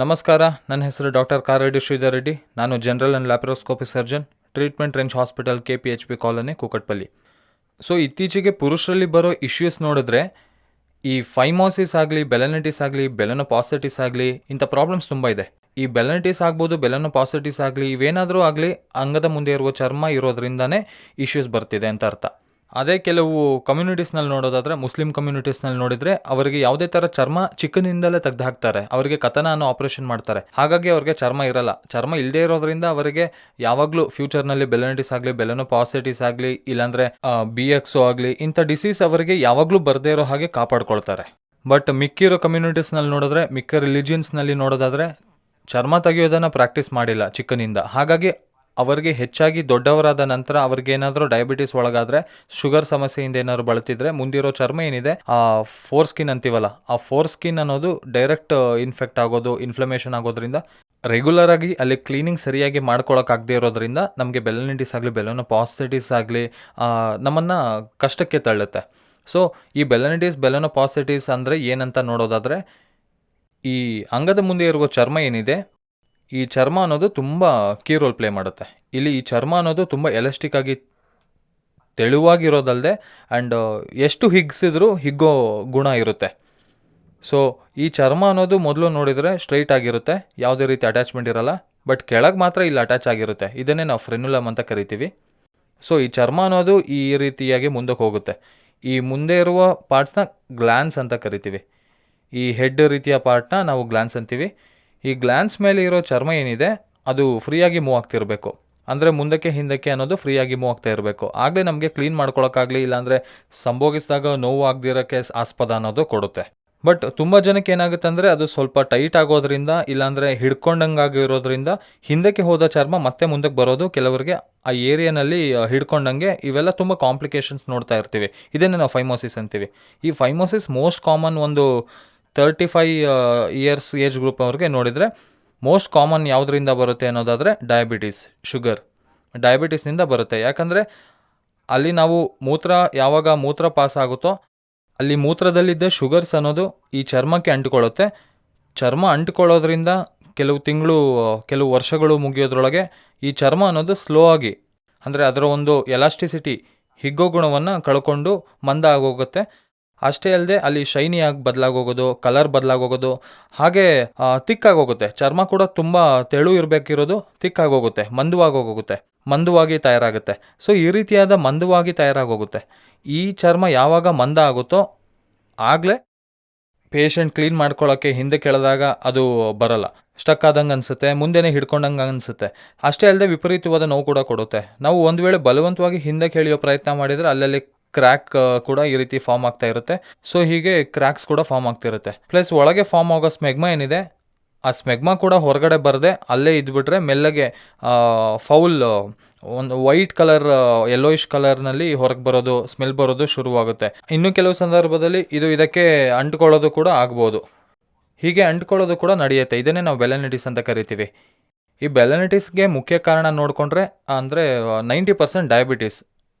ನಮಸ್ಕಾರ, ನನ್ನ ಹೆಸರು ಡಾಕ್ಟರ್ ಕಾರೆಡ್ಡಿ ಶ್ರೀಧರ್ ರೆಡ್ಡಿ. ನಾನು general and laparoscopic surgeon, treatment range hospital KPHP colony, Kukatpally. So ಇತ್ತೀಚೆಗೆ ಪುರುಷರಲ್ಲಿ ಬರೋ ಇಶ್ಯೂಸ್ ನೋಡಿದ್ರೆ ಈ ಫೈಮೋಸಿಸ್ ಆಗಲಿ, ಬೆಲನೈಟಿಸ್ ಆಗಲಿ, ಬೆಲನೋಪಾಸ್ಟೈಟಿಸ್ ಆಗಲಿ, ಇಂಥ ಪ್ರಾಬ್ಲಮ್ಸ್ ತುಂಬ ಇದೆ. ಈ ಬೆಲನೈಟಿಸ್ ಆಗ್ಬೋದು, ಬೆಲನೋಪಾಸ್ಟೈಟಿಸ್ ಆಗಲಿ, ಇವೇನಾದರೂ ಆಗಲಿ ಅಂಗದ ಮುಂದೆ ಇರುವ ಚರ್ಮ ಇರೋದ್ರಿಂದನೇ ಇಶ್ಯೂಸ್ ಬರ್ತಿದೆ ಅಂತ ಅರ್ಥ. ಅದೇ ಕೆಲವು ಕಮ್ಯುನಿಟೀಸ್ನಲ್ಲಿ ನೋಡೋದಾದರೆ, ಮುಸ್ಲಿಂ ಕಮ್ಯುನಿಟೀಸ್ನಲ್ಲಿ ನೋಡಿದರೆ ಅವರಿಗೆ ಯಾವುದೇ ಥರ ಚರ್ಮ ಚಿಕ್ಕನಿಂದಲೇ ತೆಗೆದು ಹಾಕ್ತಾರೆ. ಅವರಿಗೆ ಕತನ ಅನ್ನೋ ಆಪರೇಷನ್ ಮಾಡ್ತಾರೆ. ಹಾಗಾಗಿ ಅವ್ರಿಗೆ ಚರ್ಮ ಇರಲ್ಲ. ಚರ್ಮ ಇಲ್ಲದೆ ಇರೋದ್ರಿಂದ ಅವರಿಗೆ ಯಾವಾಗಲೂ ಫ್ಯೂಚರ್ನಲ್ಲಿ ಬೆಲನೈಟಿಸ್ ಆಗಲಿ, ಬೆಲನೋಪಾಸ್ಟೈಟಿಸ್ ಆಗಲಿ, ಇಲ್ಲಾಂದರೆ BXO ಆಗಲಿ, ಇಂಥ ಡಿಸೀಸ್ ಅವರಿಗೆ ಯಾವಾಗಲೂ ಬರದೇ ಇರೋ ಹಾಗೆ ಕಾಪಾಡ್ಕೊಳ್ತಾರೆ. ಬಟ್ ಮಿಕ್ಕಿರೋ ಕಮ್ಯುನಿಟೀಸ್ನಲ್ಲಿ ನೋಡಿದ್ರೆ, ಮಿಕ್ಕ ರಿಲಿಜಿಯನ್ಸ್ನಲ್ಲಿ ನೋಡೋದಾದರೆ ಚರ್ಮ ತೆಗೆಯೋದನ್ನು ಪ್ರಾಕ್ಟೀಸ್ ಮಾಡಿಲ್ಲ ಚಿಕ್ಕನಿಂದ. ಹಾಗಾಗಿ ಅವರಿಗೆ ಹೆಚ್ಚಾಗಿ ದೊಡ್ಡವರಾದ ನಂತರ ಅವ್ರಿಗೇನಾದರೂ ಡಯಾಬಿಟಿಸ್ ಒಳಗಾದರೆ, ಶುಗರ್ ಸಮಸ್ಯೆಯಿಂದ ಏನಾದ್ರು ಬಳಲ್ತಿದ್ರೆ, ಮುಂದಿರೋ ಚರ್ಮ ಏನಿದೆ ಆ ಫೋರ್ ಸ್ಕಿನ್ ಅಂತೀವಲ್ಲ, ಆ ಫೋರ್ ಸ್ಕಿನ್ ಅನ್ನೋದು ಡೈರೆಕ್ಟ್ ಇನ್ಫೆಕ್ಟ್ ಆಗೋದು, ಇನ್ಫ್ಲಮೇಷನ್ ಆಗೋದ್ರಿಂದ, ರೆಗ್ಯುಲರ್ ಆಗಿ ಅಲ್ಲಿ ಕ್ಲೀನಿಂಗ್ ಸರಿಯಾಗಿ ಮಾಡ್ಕೊಳಕ್ಕಾಗದೇ ಇರೋದ್ರಿಂದ ನಮಗೆ ಬೆಲನೈಟಿಸ್ ಆಗಲಿ, ಬೆಲನೋಪಾಸ್ಟೈಟಿಸ್ ಆಗಲಿ ನಮ್ಮನ್ನು ಕಷ್ಟಕ್ಕೆ ತಳ್ಳುತ್ತೆ. ಸೊ ಈ ಬೆಲನೋಪಾಸ್ಟೈಟಿಸ್ ಅಂದರೆ ಏನಂತ ನೋಡೋದಾದರೆ, ಈ ಅಂಗದ ಮುಂದೆ ಇರುವ ಚರ್ಮ ಏನಿದೆ, ಈ ಚರ್ಮ ಅನ್ನೋದು ತುಂಬ ಕೀ ರೋಲ್ ಪ್ಲೇ ಮಾಡುತ್ತೆ. ಇಲ್ಲಿ ಈ ಚರ್ಮ ಅನ್ನೋದು ತುಂಬ ಎಲಾಸ್ಟಿಕ್ ಆಗಿ ತೆಳುವಾಗಿರೋದಲ್ಲದೆ ಆ್ಯಂಡ್ ಎಷ್ಟು ಹಿಗ್ಸಿದ್ರೂ ಹಿಗ್ಗೋ ಗುಣ ಇರುತ್ತೆ. ಸೊ ಈ ಚರ್ಮ ಅನ್ನೋದು ಮೊದಲು ನೋಡಿದರೆ ಸ್ಟ್ರೈಟ್ ಆಗಿರುತ್ತೆ, ಯಾವುದೇ ರೀತಿ ಅಟ್ಯಾಚ್ಮೆಂಟ್ ಇರಲ್ಲ. ಬಟ್ ಕೆಳಗೆ ಮಾತ್ರ ಇಲ್ಲಿ ಅಟ್ಯಾಚ್ ಆಗಿರುತ್ತೆ. ಇದನ್ನೇ ನಾವು ಫ್ರೆನ್ಯುಲಮ್ ಅಂತ ಕರಿತೀವಿ. ಸೊ ಈ ಚರ್ಮ ಅನ್ನೋದು ಈ ರೀತಿಯಾಗಿ ಮುಂದಕ್ಕೆ ಹೋಗುತ್ತೆ. ಈ ಮುಂದೆ ಇರುವ ಪಾರ್ಟ್ಸ್ನ ಗ್ಲ್ಯಾನ್ಸ್ ಅಂತ ಕರಿತೀವಿ. ಈ ಹೆಡ್ ರೀತಿಯ ಪಾರ್ಟ್ನ ನಾವು ಗ್ಲ್ಯಾನ್ಸ್ ಅಂತೀವಿ. ಈ ಗ್ಲ್ಯಾನ್ಸ್ ಮೇಲೆ ಇರೋ ಚರ್ಮ ಏನಿದೆ ಅದು ಫ್ರೀಯಾಗಿ ಮೂವ್ ಆಗ್ತಿರಬೇಕು. ಅಂದರೆ ಮುಂದಕ್ಕೆ ಹಿಂದಕ್ಕೆ ಅನ್ನೋದು ಫ್ರೀಯಾಗಿ ಮೂವ್ ಆಗ್ತಾ ಇರಬೇಕು. ಆಗಲೇ ನಮಗೆ ಕ್ಲೀನ್ ಮಾಡ್ಕೊಳಕ್ಕಾಗಲಿ, ಇಲ್ಲಾಂದರೆ ಸಂಭೋಗಿಸಿದಾಗ ನೋವು ಆಗದಿರೋಕ್ಕೆ ಆಸ್ಪದ ಅನ್ನೋದು ಕೊಡುತ್ತೆ. ಬಟ್ ತುಂಬ ಜನಕ್ಕೆ ಏನಾಗುತ್ತೆ ಅಂದರೆ, ಅದು ಸ್ವಲ್ಪ ಟೈಟ್ ಆಗೋದ್ರಿಂದ, ಇಲ್ಲಾಂದರೆ ಹಿಡ್ಕೊಂಡಂಗಾಗಿರೋದ್ರಿಂದ ಹಿಂದಕ್ಕೆ ಹೋದ ಚರ್ಮ ಮತ್ತೆ ಮುಂದಕ್ಕೆ ಬರೋದು, ಕೆಲವರಿಗೆ ಆ ಏರಿಯಾನಲ್ಲಿ ಹಿಡ್ಕೊಂಡಂಗೆ, ಇವೆಲ್ಲ ತುಂಬ ಕಾಂಪ್ಲಿಕೇಶನ್ಸ್ ನೋಡ್ತಾ ಇರ್ತೀವಿ. ಇದನ್ನೇ ನಾವು ಫೈಮೋಸಿಸ್ ಅಂತೀವಿ. ಈ ಫೈಮೋಸಿಸ್ ಮೋಸ್ಟ್ ಕಾಮನ್ ಒಂದು 35 ಇಯರ್ಸ್ ಏಜ್ ಗ್ರೂಪ್ ಅವ್ರಿಗೆ ನೋಡಿದರೆ ಮೋಸ್ಟ್ ಕಾಮನ್ ಯಾವುದರಿಂದ ಬರುತ್ತೆ ಅನ್ನೋದಾದರೆ ಡಯಾಬಿಟೀಸ್, ಶುಗರ್. ಡಯಾಬಿಟೀಸ್ನಿಂದ ಬರುತ್ತೆ. ಯಾಕಂದರೆ ಅಲ್ಲಿ ನಾವು ಯಾವಾಗ ಮೂತ್ರ ಪಾಸ್ ಆಗುತ್ತೋ ಅಲ್ಲಿ ಮೂತ್ರದಲ್ಲಿದ್ದ ಶುಗರ್ಸ್ ಅನ್ನೋದು ಈ ಚರ್ಮಕ್ಕೆ ಅಂಟಿಕೊಳ್ಳುತ್ತೆ. ಚರ್ಮ ಅಂಟಿಕೊಳ್ಳೋದ್ರಿಂದ ಕೆಲವು ತಿಂಗಳು, ಕೆಲವು ವರ್ಷಗಳು ಮುಗಿಯೋದ್ರೊಳಗೆ ಈ ಚರ್ಮ ಅನ್ನೋದು ಸ್ಲೋ ಆಗಿ, ಅಂದರೆ ಅದರ ಒಂದು ಎಲಾಸ್ಟಿಸಿಟಿ, ಹಿಗ್ಗೋ ಗುಣವನ್ನು ಕಳ್ಕೊಂಡು ಮಂದ ಆಗೋಗುತ್ತೆ. ಅಷ್ಟೇ ಅಲ್ಲದೆ ಅಲ್ಲಿ ಶೈನಿಯಾಗಿ ಬದಲಾಗೋಗೋದು, ಕಲರ್ ಬದಲಾಗೋಗೋದು, ಹಾಗೆ ತಿಕ್ಕಾಗೋಗುತ್ತೆ. ಚರ್ಮ ಕೂಡ ತುಂಬ ತೆಳು ಇರಬೇಕಿರೋದು ತಿಕ್ಕಾಗೋಗುತ್ತೆ, ಮಂದವಾಗಿ ತಯಾರಾಗುತ್ತೆ. ಸೊ ಈ ರೀತಿಯಾದ ಮಂದವಾಗಿ ತಯಾರಾಗೋಗುತ್ತೆ. ಈ ಚರ್ಮ ಯಾವಾಗ ಮಂದ ಆಗುತ್ತೋ ಆಗಲೇ ಪೇಷಂಟ್ ಕ್ಲೀನ್ ಮಾಡ್ಕೊಳ್ಳೋಕ್ಕೆ ಹಿಂದೆ ಕೆಳೆದಾಗ ಅದು ಬರಲ್ಲ, ಸ್ಟಕ್ ಆದಂಗೆ ಅನಿಸುತ್ತೆ, ಮುಂದೆನೇ ಹಿಡ್ಕೊಂಡಂಗೆ ಅನಿಸುತ್ತೆ. ಅಷ್ಟೇ ಅಲ್ಲದೆ ವಿಪರೀತವಾದ ನೋವು ಕೂಡ ಕೊಡುತ್ತೆ. ನಾವು ಒಂದು ವೇಳೆ ಬಲವಂತವಾಗಿ ಹಿಂದೆ ಕೆಳೆಯೋ ಪ್ರಯತ್ನ ಮಾಡಿದರೆ ಅಲ್ಲಲ್ಲಿ ಕ್ರ್ಯಾಕ್ ಕೂಡ ಈ ರೀತಿ ಫಾರ್ಮ್ ಆಗ್ತಾ ಇರುತ್ತೆ. ಸೊ ಹೀಗೆ ಕ್ರ್ಯಾಕ್ಸ್ ಕೂಡ ಫಾರ್ಮ್ ಆಗ್ತಿರುತ್ತೆ. ಪ್ಲಸ್ ಒಳಗೆ ಫಾರ್ಮ್ ಆಗೋ ಸ್ಮೆಗ್ಮಾ ಏನಿದೆ, ಆ ಸ್ಮೆಗ್ಮಾ ಕೂಡ ಹೊರಗಡೆ ಬರದೆ ಅಲ್ಲೇ ಇದ್ಬಿಟ್ರೆ ಮೆಲ್ಲಗೆ ಫೌಲ್ ಒಂದು ವೈಟ್ ಕಲರ್, ಯೆಲ್ಲೋಯಿಶ್ ಕಲರ್ನಲ್ಲಿ ಹೊರಗೆ ಬರೋದು, ಸ್ಮೆಲ್ ಬರೋದು ಶುರುವಾಗುತ್ತೆ. ಇನ್ನು ಕೆಲವು ಸಂದರ್ಭದಲ್ಲಿ ಇದಕ್ಕೆ ಅಂಟ್ಕೊಳ್ಳೋದು ಕೂಡ ಆಗ್ಬೋದು. ಹೀಗೆ ಅಂಟ್ಕೊಳ್ಳೋದು ಕೂಡ ನಡೆಯುತ್ತೆ. ಇದನ್ನೇ ನಾವು ಬೆಲನೈಟಿಸ್ ಅಂತ ಕರಿತೀವಿ. ಈ ಬೆಲನೈಟಿಸ್ಗೆ ಮುಖ್ಯ ಕಾರಣ ನೋಡಿಕೊಂಡ್ರೆ ಅಂದರೆ 90% ಡಯಾಬಿಟೀಸ್.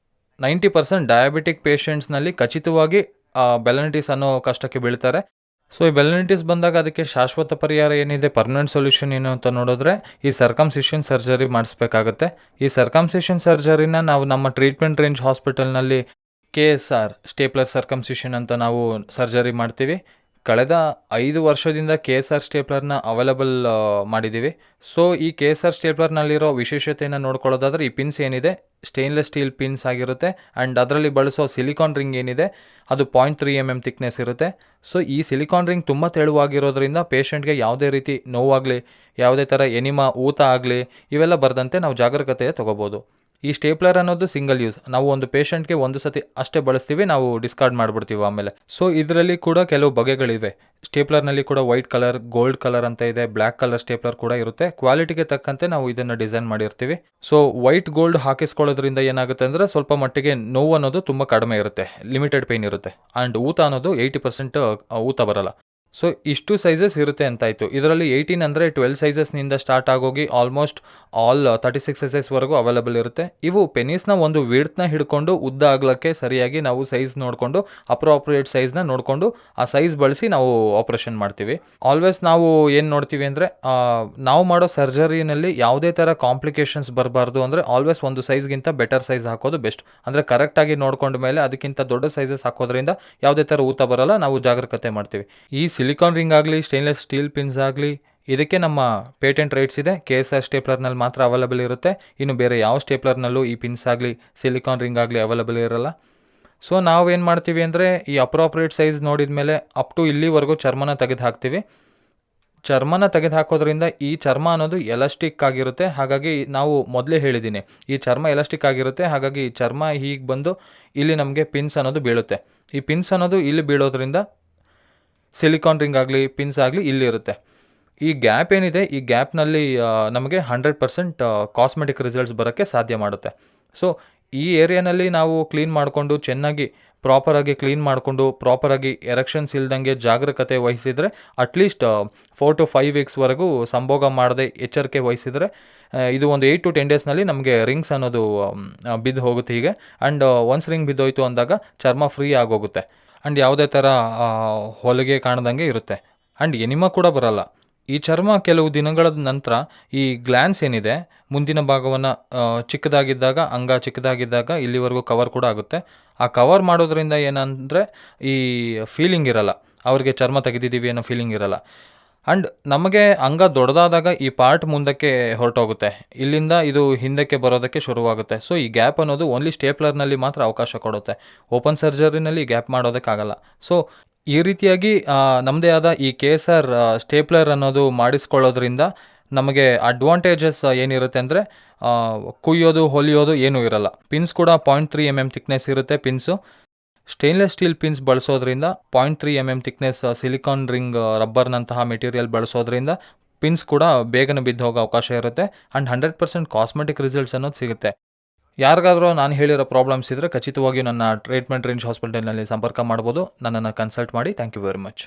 90% ಡಯಾಬಿಟಿಕ್ ಪೇಷಂಟ್ಸ್ನಲ್ಲಿ ಖಚಿತವಾಗಿ ಬೆಲನೈಟಿಸ್ ಅನ್ನೋ ಕಷ್ಟಕ್ಕೆ ಬೀಳ್ತಾರೆ. ಸೊ ಈ ಬೆಲನೈಟಿಸ್ ಬಂದಾಗ ಅದಕ್ಕೆ ಶಾಶ್ವತ ಪರಿಹಾರ ಏನಿದೆ, ಪರ್ಮನೆಂಟ್ ಸೊಲ್ಯೂಷನ್ ಏನು ಅಂತ ನೋಡಿದ್ರೆ ಈ ಸರ್ಕಮ್ಸಿಷನ್ ಸರ್ಜರಿ ಮಾಡಿಸ್ಬೇಕಾಗತ್ತೆ. ಈ ಸರ್ಕಮ್ಸಿಷನ್ ಸರ್ಜರಿನ ನಾವು ನಮ್ಮ ಟ್ರೀಟ್ಮೆಂಟ್ ರೇಂಜ್ ಹಾಸ್ಪಿಟಲ್ನಲ್ಲಿ KSR ಸ್ಟೇಪ್ಲರ್ ಸರ್ಕಮ್ಸಿಷನ್ ಅಂತ ನಾವು ಸರ್ಜರಿ ಮಾಡ್ತೀವಿ. ಕಳೆದ 5 ವರ್ಷದಿಂದ KSR ಸ್ಟೇಪ್ಲರ್ನ ಅವೈಲಬಲ್ ಮಾಡಿದ್ದೀವಿ. ಸೊ ಈ KSR ಸ್ಟೇಪ್ಲರ್ನಲ್ಲಿರೋ ವಿಶೇಷತೆಯನ್ನು ನೋಡ್ಕೊಳ್ಳೋದಾದರೆ, ಈ ಪಿನ್ಸ್ ಏನಿದೆ ಸ್ಟೇನ್ಲೆಸ್ ಸ್ಟೀಲ್ ಪಿನ್ಸ್ ಆಗಿರುತ್ತೆ. ಆ್ಯಂಡ್ ಅದರಲ್ಲಿ ಬಳಸೋ ಸಿಲಿಕಾನ್ ರಿಂಗ್ ಏನಿದೆ ಅದು 0.3 mm ಥಿಕ್ನೆಸ್ ಇರುತ್ತೆ. ಸೊ ಈ ಸಿಲಿಕಾನ್ ರಿಂಗ್ ತುಂಬ ತೆಳುವಾಗಿರೋದ್ರಿಂದ ಪೇಷಂಟ್ಗೆ ಯಾವುದೇ ರೀತಿ ನೋವಾಗಲಿ, ಯಾವುದೇ ಥರ ಎನಿಮಾ, ಊತ ಆಗಲಿ ಇವೆಲ್ಲ ಬರದಂತೆ ನಾವು ಜಾಗರೂಕತೆ ತಗೋಬೋದು. ಈ ಸ್ಟೇಪ್ಲರ್ ಅನ್ನೋದು ಸಿಂಗಲ್ ಯೂಸ್. ನಾವು ಒಂದು ಪೇಷಂಟ್ಗೆ ಒಂದು ಸತಿ ಅಷ್ಟೇ ಬಳಸ್ತೀವಿ, ನಾವು ಡಿಸ್ಕಾರ್ಡ್ ಮಾಡಿಬಿಡ್ತೀವಿ ಆಮೇಲೆ. ಸೊ ಇದರಲ್ಲಿ ಕೂಡ ಕೆಲವು ಬಗೆಗಳಿವೆ. ಸ್ಟೇಪ್ಲರ್ನಲ್ಲಿ ಕೂಡ ವೈಟ್ ಕಲರ್, ಗೋಲ್ಡ್ ಕಲರ್ ಅಂತ ಇದೆ, ಬ್ಲ್ಯಾಕ್ ಕಲರ್ ಸ್ಟೇಪ್ಲರ್ ಕೂಡ ಇರುತ್ತೆ. ಕ್ವಾಲಿಟಿಗೆ ತಕ್ಕಂತೆ ನಾವು ಇದನ್ನು ಡಿಸೈನ್ ಮಾಡಿರ್ತೀವಿ. ಸೊ ವೈಟ್ ಗೋಲ್ಡ್ ಹಾಕಿಸ್ಕೊಳ್ಳೋದ್ರಿಂದ ಏನಾಗುತ್ತೆ ಅಂದರೆ ಸ್ವಲ್ಪ ಮಟ್ಟಿಗೆ ನೋವು ಅನ್ನೋದು ತುಂಬ ಕಡಿಮೆ ಇರುತ್ತೆ, ಲಿಮಿಟೆಡ್ ಪೇಯ್ನ್ ಇರುತ್ತೆ. ಆ್ಯಂಡ್ ಊತ ಅನ್ನೋದು 80% ಊತ ಬರಲ್ಲ. ಸೊ ಇಷ್ಟು ಸೈಜಸ್ ಇರುತ್ತೆ ಅಂತಾಯಿತು. ಇದರಲ್ಲಿ 18 ಅಂದರೆ 12 ಸೈಜಸ್ನಿಂದ ಸ್ಟಾರ್ಟ್ ಆಗೋಗಿ ಆಲ್ಮೋಸ್ಟ್ ಆಲ್ 36 ಸೈಜಸ್ವರೆಗೂ ಅವೈಲಬಲ್ ಇರುತ್ತೆ. ಇವು ಪೆನಿಸ್ನ ಒಂದು ವಿಡ್ತ್ನ ಹಿಡ್ಕೊಂಡು ಉದ್ದ ಆಗಲಿಕ್ಕೆ ಸರಿಯಾಗಿ ನಾವು ಸೈಜ್ ನೋಡಿಕೊಂಡು ಅಪ್ರೋಪ್ರಿಯೇಟ್ ಸೈಜ್ನ ನೋಡಿಕೊಂಡು ಆ ಸೈಜ್ ಬಳಸಿ ನಾವು ಆಪ್ರೇಷನ್ ಮಾಡ್ತೀವಿ. ಆಲ್ವೇಸ್ ನಾವು ಏನು ನೋಡ್ತೀವಿ ಅಂದರೆ ನಾವು ಮಾಡೋ ಸರ್ಜರಿನಲ್ಲಿ ಯಾವುದೇ ಥರ ಕಾಂಪ್ಲಿಕೇಶನ್ಸ್ ಬರಬಾರ್ದು ಅಂದರೆ ಆಲ್ವೇಸ್ ಒಂದು ಸೈಜ್ಗಿಂತ ಬೆಟರ್ ಸೈಜ್ ಹಾಕೋದು ಬೆಸ್ಟ್. ಅಂದರೆ ಕರೆಕ್ಟಾಗಿ ನೋಡ್ಕೊಂಡ ಮೇಲೆ ಅದಕ್ಕಿಂತ ದೊಡ್ಡ ಸೈಜಸ್ ಹಾಕೋದ್ರಿಂದ ಯಾವುದೇ ಥರ ಊತ ಬರೋಲ್ಲ, ನಾವು ಜಾಗರೂಕತೆ ಮಾಡ್ತೀವಿ. ಈ ಸಿಲಿಕಾನ್ ರಿಂಗ್ ಆಗಲಿ, ಸ್ಟೇನ್ಲೆಸ್ ಸ್ಟೀಲ್ ಪಿನ್ಸ್ ಆಗಲಿ, ಇದಕ್ಕೆ ನಮ್ಮ ಪೇಟೆಂಟ್ ರೈಟ್ಸ್ ಇದೆ. KSR ಸ್ಟೇಪ್ಲರ್ನಲ್ಲಿ ಮಾತ್ರ ಅವೈಲಬಲ್ ಇರುತ್ತೆ. ಇನ್ನು ಬೇರೆ ಯಾವ ಸ್ಟೇಪ್ಲರ್ನಲ್ಲೂ ಈ ಪಿನ್ಸ್ ಆಗಲಿ ಸಿಲಿಕಾನ್ ರಿಂಗ್ ಆಗಲಿ ಅವೈಲಬಲ್ ಇರಲ್ಲ. ಸೊ ನಾವೇನು ಮಾಡ್ತೀವಿ ಅಂದರೆ ಈ ಅಪ್ರೋಪ್ರಿಯೇಟ್ ಸೈಜ್ ನೋಡಿದ ಮೇಲೆ ಅಪ್ ಟು ಇಲ್ಲಿವರೆಗೂ ಚರ್ಮನ ತೆಗೆದು ಹಾಕ್ತೀವಿ. ಚರ್ಮನ ತೆಗೆದು ಹಾಕೋದ್ರಿಂದ ಈ ಚರ್ಮ ಅನ್ನೋದು ಎಲಾಸ್ಟಿಕ್ ಆಗಿರುತ್ತೆ. ಹಾಗಾಗಿ ನಾವು ಮೊದಲೇ ಹೇಳಿದ್ದೀನಿ, ಈ ಚರ್ಮ ಎಲಾಸ್ಟಿಕ್ ಆಗಿರುತ್ತೆ. ಹಾಗಾಗಿ ಈ ಚರ್ಮ ಹೀಗೆ ಬಂದು ಇಲ್ಲಿ ನಮಗೆ ಪಿನ್ಸ್ ಅನ್ನೋದು ಬೀಳುತ್ತೆ. ಈ ಪಿನ್ಸ್ ಅನ್ನೋದು ಇಲ್ಲಿ ಬೀಳೋದ್ರಿಂದ ಸಿಲಿಕಾನ್ ರಿಂಗ್ ಆಗಲಿ ಪಿನ್ಸ್ ಆಗಲಿ ಇಲ್ಲಿರುತ್ತೆ. ಈ ಗ್ಯಾಪ್ ಏನಿದೆ, ಈ ಗ್ಯಾಪ್ನಲ್ಲಿ ನಮಗೆ 100% ಕಾಸ್ಮೆಟಿಕ್ ರಿಸಲ್ಟ್ಸ್ ಬರೋಕ್ಕೆ ಸಾಧ್ಯ ಮಾಡುತ್ತೆ. ಸೊ ಈ ಏರಿಯಾನಲ್ಲಿ ನಾವು ಕ್ಲೀನ್ ಮಾಡಿಕೊಂಡು ಚೆನ್ನಾಗಿ ಪ್ರಾಪರಾಗಿ ಕ್ಲೀನ್ ಮಾಡಿಕೊಂಡು ಪ್ರಾಪರಾಗಿ ಎರೆಕ್ಷನ್ಸ್ ಇಲ್ದಂಗೆ ಜಾಗರೂಕತೆ ವಹಿಸಿದರೆ ಅಟ್ಲೀಸ್ಟ್ 4 to 5 ವೀಕ್ಸ್ವರೆಗೂ ಸಂಭೋಗ ಮಾಡದೆ ಎಚ್ಚರಿಕೆ ವಹಿಸಿದರೆ ಇದು ಒಂದು 8 to 10 ಡೇಸ್ನಲ್ಲಿ ನಮಗೆ ರಿಂಗ್ಸ್ ಅನ್ನೋದು ಬಿದ್ದು ಹೋಗುತ್ತೆ ಹೀಗೆ. ಆ್ಯಂಡ್ ಒನ್ಸ್ ರಿಂಗ್ ಬಿದ್ದೋಯ್ತು ಅಂದಾಗ ಚರ್ಮ ಫ್ರೀ ಆಗೋಗುತ್ತೆ. ಆ್ಯಂಡ್ ಯಾವುದೇ ಥರ ಹೊಲಿಗೆ ಕಾಣ್ದಂಗೆ ಇರುತ್ತೆ. ಆ್ಯಂಡ್ ಎನಿಮಾ ಕೂಡ ಬರಲ್ಲ. ಈ ಚರ್ಮ ಕೆಲವು ದಿನಗಳ ನಂತರ ಈ ಗ್ಲ್ಯಾನ್ಸ್ ಏನಿದೆ ಮುಂದಿನ ಭಾಗವನ್ನು ಚಿಕ್ಕದಾಗಿದ್ದಾಗ, ಅಂಗ ಚಿಕ್ಕದಾಗಿದ್ದಾಗ ಇಲ್ಲಿವರೆಗೂ ಕವರ್ ಕೂಡ ಆಗುತ್ತೆ. ಆ ಕವರ್ ಮಾಡೋದ್ರಿಂದ ಏನಂದರೆ ಈ ಫೀಲಿಂಗ್ ಇರಲ್ಲ, ಅವ್ರಿಗೆ ಚರ್ಮ ತೆಗೆದಿದ್ದೀವಿ ಅನ್ನೋ ಫೀಲಿಂಗ್ ಇರಲ್ಲ. ಆ್ಯಂಡ್ ನಮಗೆ ಅಂಗ ದೊಡ್ಡದಾದಾಗ ಈ ಪಾರ್ಟ್ ಮುಂದಕ್ಕೆ ಹೊರಟೋಗುತ್ತೆ, ಇಲ್ಲಿಂದ ಇದು ಹಿಂದಕ್ಕೆ ಬರೋದಕ್ಕೆ ಶುರುವಾಗುತ್ತೆ. ಸೊ ಈ ಗ್ಯಾಪ್ ಅನ್ನೋದು ಓನ್ಲಿ ಸ್ಟೇಪ್ಲರ್ನಲ್ಲಿ ಮಾತ್ರ ಅವಕಾಶ ಕೊಡುತ್ತೆ. ಓಪನ್ ಸರ್ಜರಿನಲ್ಲಿ ಗ್ಯಾಪ್ ಮಾಡೋದಕ್ಕಾಗಲ್ಲ. ಸೊ ಈ ರೀತಿಯಾಗಿ ನಮ್ಮದೇ ಆದ ಈ KSR ಸ್ಟೇಪ್ಲರ್ ಅನ್ನೋದು ಮಾಡಿಸ್ಕೊಳ್ಳೋದ್ರಿಂದ ನಮಗೆ ಅಡ್ವಾಂಟೇಜಸ್ ಏನಿರುತ್ತೆ ಅಂದರೆ ಕುಯ್ಯೋದು ಹೊಲಿಯೋದು ಏನೂ ಇರಲ್ಲ. ಪಿನ್ಸ್ ಕೂಡ 0.3 mm ಥಿಕ್ನೆಸ್ ಇರುತ್ತೆ ಪಿನ್ಸು. ಸ್ಟೇನ್ಲೆಸ್ ಸ್ಟೀಲ್ ಪಿನ್ಸ್ ಬಳಸೋದ್ರಿಂದ 0.3 mm ಥಿಕ್ನೆಸ್ ಸಿಲಿಕಾನ್ ರಿಂಗ್ ರಬ್ಬರ್ನಂತಹ ಮೆಟೀರಿಯಲ್ ಬಳಸೋದ್ರಿಂದ ಪಿನ್ಸ್ ಕೂಡ ಬೇಗನೆ ಬಿದ್ದು ಹೋಗೋ ಅವಕಾಶ ಇರುತ್ತೆ. ಆ್ಯಂಡ್ 100% ಕಾಸ್ಮೆಟಿಕ್ ರಿಸಲ್ಟ್ಸ್ ಅನ್ನೋದು ಸಿಗುತ್ತೆ. ಯಾರಿಗಾದರೂ ನಾನು ಹೇಳಿರೋ ಪ್ರಾಬ್ಲಮ್ಸ್ ಇದ್ದರೆ ಖಚಿತವಾಗಿಯೂ ನನ್ನ ಟ್ರೀಟ್ಮೆಂಟ್ ರೇಂಜ್ ಹಾಸ್ಪಿಟಲ್ನಲ್ಲಿ ಸಂಪರ್ಕ ಮಾಡ್ಬೋದು. ನನ್ನನ್ನು ಕನ್ಸಲ್ಟ್ ಮಾಡಿ. Thank you very much.